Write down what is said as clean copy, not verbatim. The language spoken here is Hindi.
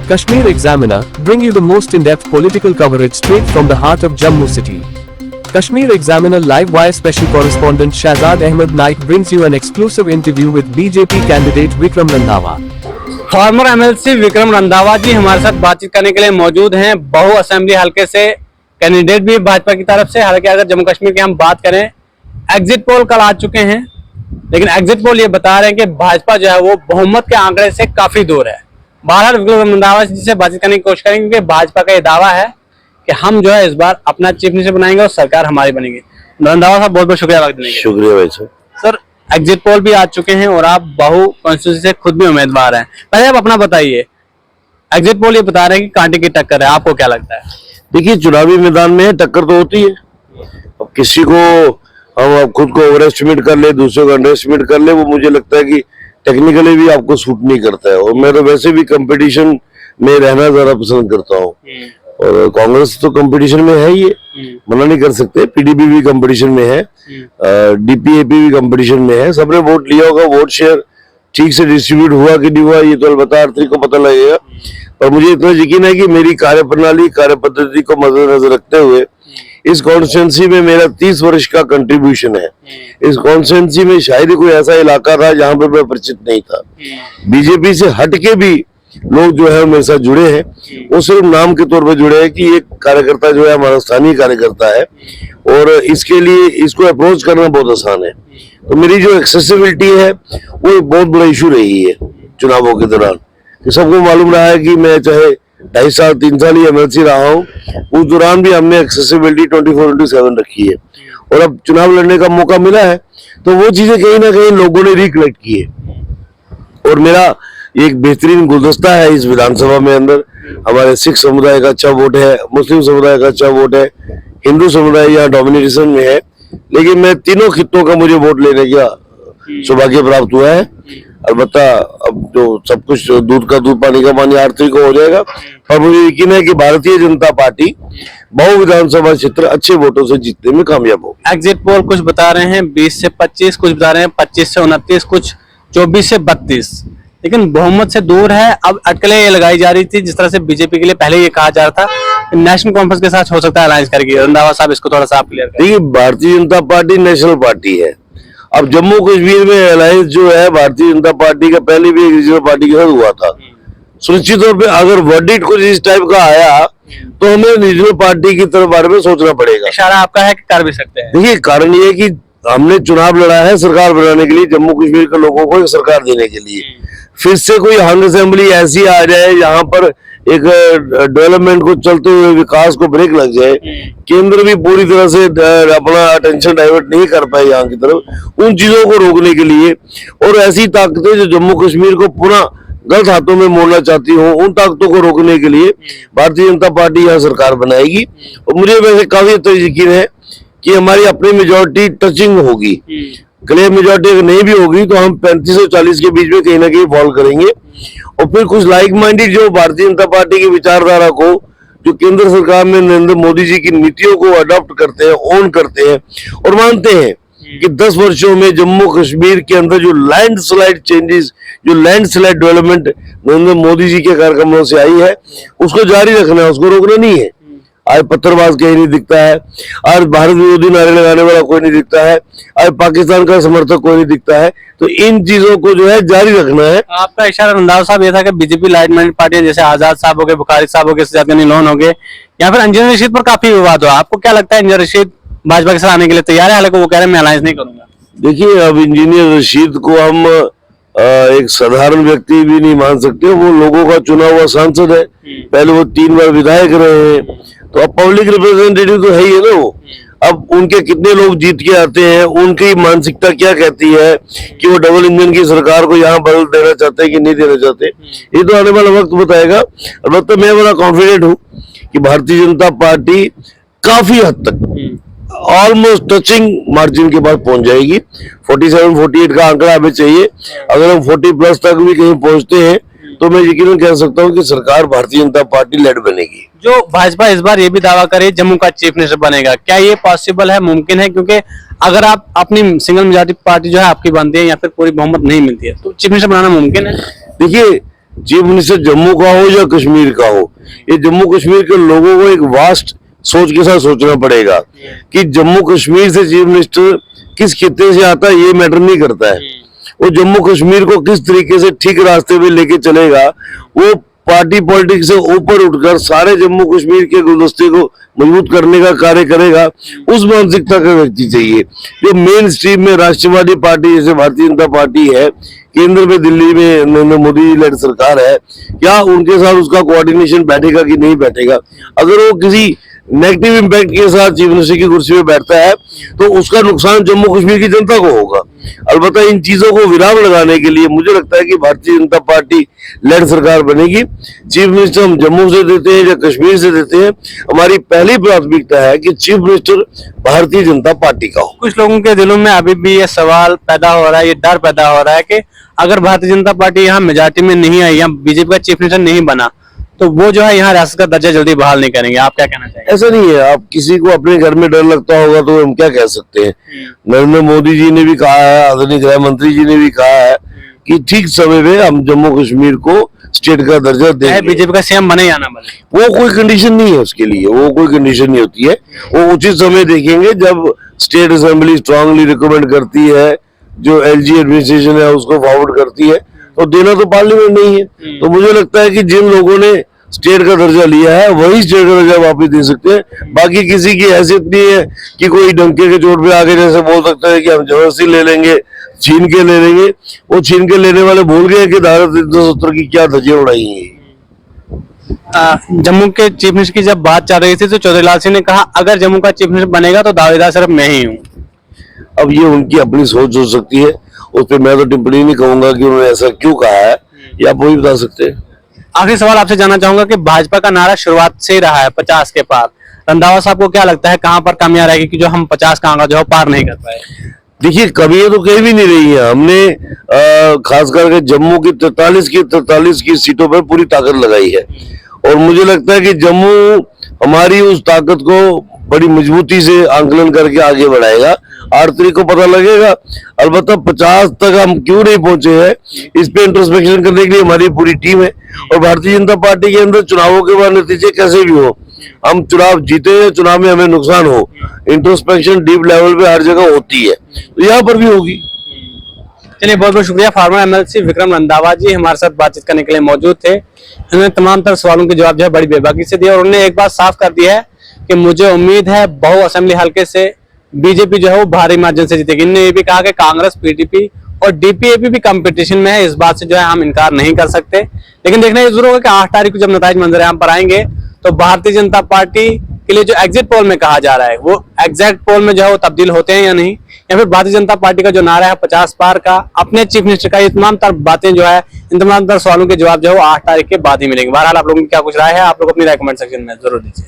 Kashmir Examiner, bring you the most in-depth political coverage straight from the heart of Jammu city. Kashmir Examiner Live Wire Special Correspondent Shahzad Ahmed Naik brings you an exclusive interview with BJP candidate Vikram Randhawa. Former MLC Vikram Randhawa ji हमारे साथ बातचीत करने के लिए मौजूद हैं। बहु असेंबली हलके से कैंडिडेट भी भाजपा की तरफ से। हालांकि अगर जम्मू कश्मीर की हम बात करें, एग्जिट पोल कल आ चुके हैं, लेकिन एग्जिट पोल ये बता रहे हैं कि भाजपा जो है वो बहुमत के आंकड़े से काफी दूर है। बहरहाल विक्रम रंधावा जी से बातचीत करने की कोशिश करेंगे, क्योंकि भाजपा का ये दावा है कि हम जो है इस बार अपना चीफ मिनिस्टर बनाएंगे और सरकार हमारी बनेगी। रंधावा साहब, बहुत बहुत शुक्रिया वक्त देने के लिए। शुक्रिया भाई साहब। सर, एग्जिट पोल भी आ चुके हैं और आप बहु कॉन्स्टिट्यूंसी से खुद भी उम्मीदवार हैं। पहले आप अपना बताइए, एग्जिट पोल ये बता रहे हैं कि कांटे की टक्कर है, आपको क्या लगता है? देखिए, चुनावी मैदान में टक्कर तो होती है। अब किसी को हम खुद को ओवर एस्टिमेट कर ले, दूसरे को अंडर एस्टिमेट कर ले, वो मुझे लगता है कि टेक्निकली भी आपको सूट नहीं करता है। और मैं तो वैसे भी कंपटीशन में रहना ज्यादा पसंद करता हूँ, और कांग्रेस तो कंपटीशन में है ही है, मना नहीं कर सकते। पीडीपी भी कंपटीशन में है, डीपीएपी भी कंपटीशन में है। सबने वोट लिया होगा, वोट शेयर ठीक से डिस्ट्रीब्यूट हुआ कि नहीं हुआ ये तो अलबत्ता हर तरीके को पता लगेगा। पर मुझे इतना यकीन है कि मेरी कार्यप्रणाली, कार्य पद्धति को मद्देनजर रखते हुए इस कॉन्स्टिट्यूंसी में मेरा 30 वर्ष का कंट्रीब्यूशन है। इस कॉन्स्टिट्यूंसी में शायद ही कोई ऐसा इलाका था जहां पर मैं परिचित नहीं था। बीजेपी से हटके भी लोग जो है मेरे साथ जुड़े हैं। वो सिर्फ नाम के तौर पर जुड़े हैं कि एक कार्यकर्ता जो है हमारा स्थानीय कार्यकर्ता है, और इसके लिए इसको अप्रोच करना बहुत आसान है। तो मेरी जो एक्सेसिबिलिटी है वो एक बहुत बड़ा इशू रही है चुनावों के दौरान। कि सबको मालूम रहा है कि मैं चाहे 2.5 साल 3 साल ही एमएलसी रहा हूँ, उस दौरान भी हमने एक्सेसिबिलिटी 24/7 रखी है। और अब चुनाव लड़ने का मौका मिला है तो वो चीजें कहीं ना कहीं लोगों ने रिकलेक्ट की है। और मेरा एक बेहतरीन गुलदस्ता है इस विधानसभा में अंदर। हमारे सिख समुदाय का अच्छा वोट है, मुस्लिम समुदाय का अच्छा वोट है, हिंदू समुदाय यहाँ डोमिनेशन में है, लेकिन मैं तीनों खित्तों का मुझे वोट लेने का सौभाग्य प्राप्त हुआ है। अलबत्ता अब जो सब कुछ दूध का दूध पानी का पानी आरती को हो जाएगा। और मुझे यकीन है कि भारतीय जनता पार्टी बहु विधानसभा क्षेत्र अच्छे वोटों से जीतने में कामयाब होगी। एग्जिट पोल कुछ बता रहे हैं 20 से 25, कुछ बता रहे हैं 25 से 29, कुछ 24 से 32, लेकिन बहुमत से दूर है। अब अटकलें ये लगाई जा रही थी, जिस तरह से बीजेपी के लिए पहले ये कहा जा रहा था नेशनल कॉन्फ्रेंस के साथ हो सकता है अलायंस करेगी। रंधावा साहब, इसको थोड़ा सा आप क्लियर करें। देखिए, Bharatiya Janata party national party है। अब जम्मू कश्मीर में अलायंस जो है भारतीय जनता पार्टी का पहले भी एक रीजनल पार्टी के साथ हुआ था। सुनिश्चित तौर पे अगर वर्डिक्ट कुछ इस टाइप का आया तो हमें रीजनल पार्टी की तरफ बारे में सोचना पड़ेगा। इशारा आपका है कि कर भी सकते हैं। देखिए, कारण ये है कि हमने चुनाव लड़ा है सरकार बनाने के लिए, जम्मू कश्मीर के लोगों को एक सरकार देने के लिए। फिर से कोई हंग असेंबली ऐसी आ जाए जहां पर एक डेवलपमेंट को चलते हुए विकास को ब्रेक लग जाए, केंद्र भी पूरी तरह से अपना अटेंशन डाइवर्ट नहीं कर पाए यहाँ की तरफ, उन चीजों को रोकने के लिए और ऐसी ताकतें जो जम्मू कश्मीर को पुनः गलत हाथों में मोड़ना चाहती हो, उन ताकतों को रोकने के लिए भारतीय जनता पार्टी यहाँ सरकार बनाएगी। और मुझे वैसे काफी तो यकीन है कि हमारी अपनी मेजोरिटी टचिंग होगी। क्लियर मेजोरिटी अगर नहीं भी होगी तो हम 35 और 40 के बीच में कहीं ना कहीं फॉल करेंगे। और फिर कुछ लाइक माइंडेड जो भारतीय जनता पार्टी की विचारधारा को, जो केंद्र सरकार में नरेंद्र मोदी जी की नीतियों को अडॉप्ट करते हैं, ओन करते हैं और मानते हैं कि 10 वर्षों में जम्मू कश्मीर के अंदर जो लैंडस्लाइड चेंजेस, जो लैंडस्लाइड डेवलपमेंट नरेंद्र मोदी जी के कार्यक्रमों से आई है, उसको जारी रखना है, उसको रोकना नहीं है। आज पत्थरबाज कहीं नहीं दिखता है, आज भारत विरोधी नारे लगाने वाला कोई नहीं दिखता है, आज पाकिस्तान का समर्थक कोई नहीं दिखता है। तो इन चीजों को जो है जारी रखना है। आपका इशारा रंधावा साहब ये था कि बीजेपी लाइट माइंडेड पार्टियां जैसे आजाद साहब हो गए, बुखारी साहब हो गए, सजाद गनी लोन हो गए, या फिर अंजुम रशीद पर काफी विवाद हुआ। आपको क्या लगता है, अंजुम रशीद भाजपा के साथ आने के लिए तैयार है? हालांकि वो कह रहे हैं मैं अलायंस नहीं करूंगा। देखिए, अब इंजीनियर रशीद को हम एक साधारण व्यक्ति भी नहीं मान सकते। वो लोगों का चुना हुआ सांसद है, पहले वो 3 बार विधायक रहे हैं, तो अब पब्लिक रिप्रेजेंटेटिव तो है ही है ना वो। अब उनके कितने लोग जीत के आते हैं, उनकी मानसिकता क्या कहती है कि वो डबल इंजन की सरकार को यहाँ बदल देना चाहते हैं कि नहीं देना चाहते, ये तो आने वाला वक्त बताएगा। अलबत्ता मैं बड़ा कॉन्फिडेंट हूँ कि भारतीय जनता पार्टी काफी हद तक ऑलमोस्ट टचिंग मार्जिन के बाद पहुंच जाएगी। 47-48 का आंकड़ा हमें चाहिए। अगर हम 40+ तक भी कहीं पहुंचते हैं तो मैं यकीनन कह सकता हूं कि सरकार भारतीय जनता पार्टी लेड बनेगी। जो भाजपा इस बार ये भी दावा करे जम्मू का चीफ मिनिस्टर बनेगा, क्या ये पॉसिबल है, मुमकिन है? क्योंकि अगर आप अपनी सिंगल मेजॉरिटी पार्टी जो है आपकी बनती है या फिर पूरी बहुमत नहीं मिलती है तो चीफ मिनिस्टर बनाना मुमकिन है? देखिए, चीफ मिनिस्टर जम्मू का हो या कश्मीर का हो, ये जम्मू कश्मीर के लोगों को एक वास्ट सोच के साथ सोचना पड़ेगा कि जम्मू कश्मीर से चीफ मिनिस्टर किस खित्ते से आता है ये मैटर नहीं करता है। वो जम्मू कश्मीर को किस तरीके से ठीक रास्ते पे लेके चलेगा, वो पार्टी पॉलिटिक्स से ऊपर उठकर सारे जम्मू कश्मीर के गुलदस्ते को मजबूत करने का कार्य करेगा, उस मानसिकता का व्यक्ति चाहिए। जो मेन स्ट्रीम में राष्ट्रवादी पार्टी जैसे भारतीय जनता पार्टी है, केंद्र में दिल्ली में नरेंद्र मोदी लेड सरकार है, क्या उनके साथ उसका कोऑर्डिनेशन बैठेगा कि नहीं बैठेगा? अगर वो किसी नेगेटिव इम्पैक्ट के साथ चीफ मिनिस्टर की कुर्सी पे बैठता है तो उसका नुकसान जम्मू कश्मीर की जनता को होगा। अलबत्ता इन चीजों को विराम लगाने के लिए मुझे लगता है कि भारतीय जनता पार्टी लेड सरकार बनेगी। चीफ मिनिस्टर हम जम्मू से देते हैं या कश्मीर से देते हैं, हमारी पहली प्राथमिकता है कि chief minister Bharatiya Janata party का हो। कुछ लोगों के दिलों में अभी भी ये सवाल पैदा हो रहा है, ये डर पैदा हो रहा है कि अगर भारतीय जनता पार्टी यहाँ मेजोरिटी में नहीं आई, यहाँ बीजेपी का चीफ मिनिस्टर नहीं बना, तो वो जो है यहाँ रियासत का दर्जा जल्दी बहाल नहीं करेंगे। आप क्या कहना चाहिए? ऐसा नहीं है, आप किसी को अपने घर में डर लगता होगा तो हम क्या कह सकते हैं। नरेंद्र मोदी जी ने भी कहा है, आदरणीय गृह मंत्री जी ने भी कहा है कि ठीक समय पे हम जम्मू कश्मीर को स्टेट का दर्जा देंगे। बीजेपी का सीएम बने या ना बने, वो कोई कंडीशन नहीं है उसके लिए, वो कोई कंडीशन नहीं होती है। वो उचित समय देखेंगे जब स्टेट असेंबली स्ट्रांगली रिकमेंड करती है, जो एलजी एडमिनिस्ट्रेशन है उसको फॉरवर्ड करती है, तो देना तो पार्लियामेंट नहीं है। तो मुझे लगता है कि जिन लोगों ने स्टेट का दर्जा लिया है वही स्टेट का दर्जा वापस दे सकते हैं। बाकी किसी की हैसियत नहीं है कि कोई डंके के चोट पे आगे जैसे बोल सकता है कि हम जबरदस्ती ले लेंगे, छीन के ले लेंगे। वो छीन के लेने वाले भूल गए कि धारा 370 की क्या धज्जियां उड़ाई हैं। जम्मू के चीफ मिनिस्टर की जब बात चल रही थी तो चौधरी लाल सिंह ने कहा अगर जम्मू का चीफ मिनिस्टर बनेगा तो दावेदार सिर्फ मैं ही हूँ। अब ये उनकी अपनी सोच हो सकती है, उस पर मैं तो टिप्पणी नहीं कहूंगा कि उन्होंने ऐसा क्यों कहा है, या आप वही बता सकते हैं। आखिरी सवाल आपसे जानना चाहूंगा कि भाजपा का नारा शुरुआत से ही रहा है 50 के पार। रंधावा साहब को क्या लगता है कहां पर कमियां रहेगी कि जो हम 50 का आंकड़ा जो है पार नहीं कर पाए? देखिए, कमियां तो कहीं भी नहीं रही है। हमने खास करके जम्मू की 43 की सीटों पर पूरी ताकत लगाई है और मुझे लगता है कि जम्मू हमारी उस ताकत को बड़ी मजबूती से आंकलन करके आगे बढ़ाएगा। 8 तारीख को पता लगेगा। अलबत्ता 50 तक हम क्यों नहीं पहुंचे हैं, इस पे इंट्रोस्पेक्शन करने के लिए हमारी पूरी टीम है। और भारतीय जनता पार्टी के अंदर चुनावों के बाद नतीजे कैसे भी हो, हम चुनाव जीते हैं, चुनाव में हमें नुकसान हो, इंट्रोस्पेक्शन डीप लेवल पे हर जगह होती है, तो यहाँ पर भी होगी। चलिए, बहुत बहुत शुक्रिया। फार्मर एमएलसी विक्रम रंधावा जी हमारे साथ बातचीत करने के लिए मौजूद थे। उन्होंने तमाम तरह सवालों के जवाब जो है बड़ी बेबाकी से दिए और उन्होंने एक बात साफ कर दी है कि मुझे उम्मीद है बहु असेंबली हल्के से बीजेपी जो है वो भारी मार्जिन से जीतेगी। इन्होंने ये भी कहा कि कांग्रेस, पीडीपी और डीपीएपी भी कंपटीशन में है, इस बात से जो है हम इनकार नहीं कर सकते। लेकिन देखना ये जरूर होगा कि 8 तारीख को जब नताइज मंजर आम पर आएंगे तो भारतीय जनता पार्टी के लिए जो एग्जिट पोल में कहा जा रहा है वो एग्जैक्ट पोल में जो है वो तब्दील होते हैं या नहीं, या फिर भारतीय जनता पार्टी का जो नारा है 50 पार का, अपने चीफ मिनिस्टर का, ये तमाम तरह बातें जो है, इन तमाम तरह सवालों के जवाब जो है वो 8 तारीख के बाद ही मिलेंगे। बहरहाल आप लोगों की क्या कुछ राय है, आप लोग अपनी राय कमेंट सेक्शन में जरूर दीजिए।